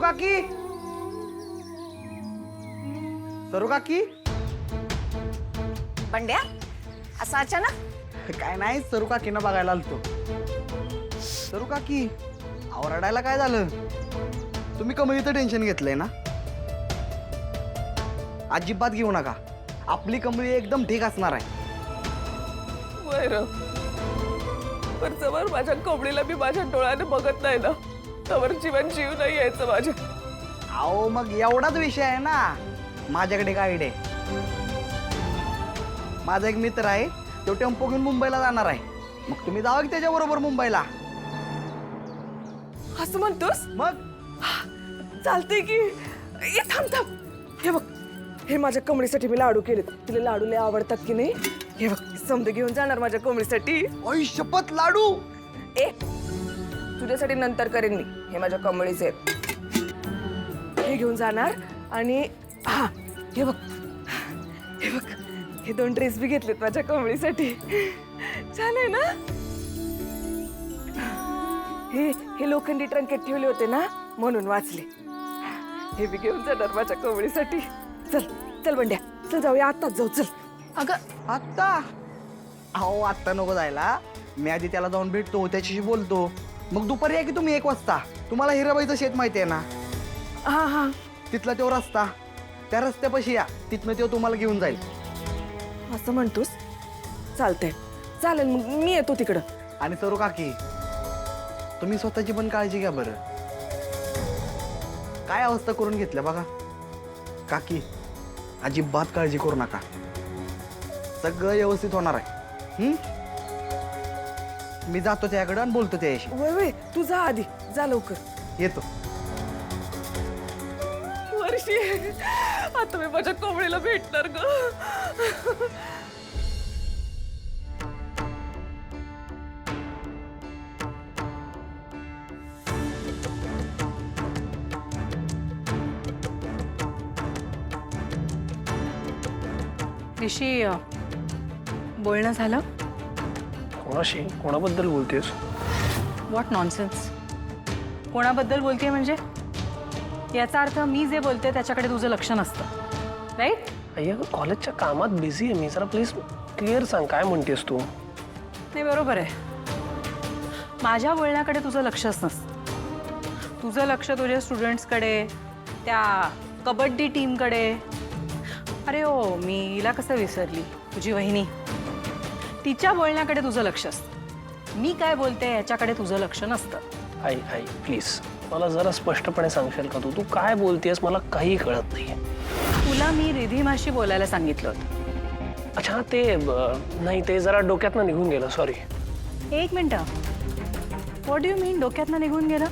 काकी, सरू काकी. बंड्या असं अचानक? काय नाही, सरू काकींना बघायला आलतो. सरू काकी, अहो रडायला काय झालं? तुम्ही कमळीचं टेन्शन घेतलंय ना? अजिबात घेऊ नका, आपली कमळी एकदम ठीक असणार आहे. बरं, पण जवळ माझ्या कमळीला मी माझ्या डोळ्याने बघत नाही ना, तवर जीवन जीव नाही यायचं माझ्या. अहो मग एवढाच विषय आहे ना. माझ्याकडे काय आयडिया आहे. माझा एक मित्र आहे, तो टेम्पो घेऊन मुंबईला जाणार आहे. मग तुम्ही जावा की त्याच्याबरोबर मुंबईला. असं म्हणतोस? मग चालतंय की. ए, थांब थांब. हे बघ, हे माझ्या कमळीसाठी मी लाडू केलेत. तिला लाडू लय आवडतात की नाही? हे बघ, समजा घेऊन जाणार माझ्या कमळीसाठी. ओय शपथ लाडू. ए, तुझ्यासाठी नंतर करेन मी. हे माझ्या कमळीचे आहेत. हे घेऊन जाणार आणि हा हे बघ, हे बघ, हे 2 ड्रेस बी घेतलेत माझ्या कमळीसाठी. छान आहे ना? हे लोखंडी ट्रंकेत ठेवले होते ना, म्हणून वाचले. हे बी घेऊन जाणार माझ्या कमळीसाठी. चल चल बंड्या, चल जाऊया, आताच जाऊ. चल. अगं आत्ता? अहो आत्ता नको जायला. मी आधी त्याला जाऊन भेटतो, त्याच्याशी बोलतो. मग दुपारी या की तुम्ही 1 वाजता. तुम्हाला हिराबाईचं शेत माहिती आहे ना? हा हा. तिथला तो रस्ता, त्या रस्त्यापाशी या. तिथनं तो तुम्हाला घेऊन जाईल. असं म्हणतोस? चालतंय, चालेल, मग मी येतो तिकडं. आणि सरू काकी, तुम्ही स्वतःची पण काळजी घ्या बरं. काय अवस्था करून घेतल्या बघा. काकी, अजिबात काळजी करू नका. सगळं व्यवस्थित होणार आहे. मी जातो त्याकडे आणि बोलतो त्याशी. वय वय, तू जा आधी, जा लवकर. येतो. वर्षी, आता मी माझ्या कोंबडीला भेटणार ग. ऋषी, बोलणं झालं? कोणाशी? कोणाबद्दल बोलतेस? What nonsense. कोणाबद्दल बोलतेय म्हणजे? याचा अर्थ मी जे बोलते त्याच्याकडे तुझं लक्ष नसतं, राईट? अय्या, कॉलेजच्या कामात बिझी आहे मी. जरा प्लीज क्लिअर सांग, काय म्हणतेस तू? नाही, बरोबर आहे. माझ्या बोलण्याकडे तुझं लक्षच नसतं. तुझं लक्ष तुझ्या स्टुडंट्सकडे, त्या कबड्डी टीमकडे. अरे हो, मी हिला कसं विसरली, तुझी वहिनी. तिच्या बोलण्याकडे तुझं लक्ष असतं. मी काय बोलते याच्याकडे तुझं लक्ष नसतं. आई आई प्लीज, मला जरा स्पष्टपणे सांगशील का? तू काय बोलतेस? मला काही कळत नाही. तुला मी रिधिमाशी बोलायला सांगितलं होतं. अच्छा, ते नाही, ते जरा डोक्यातनं निघून गेलं. सॉरी. एक मिनटं. व्हॉट डू यू मीन डोक्यातनं निघून गेलं?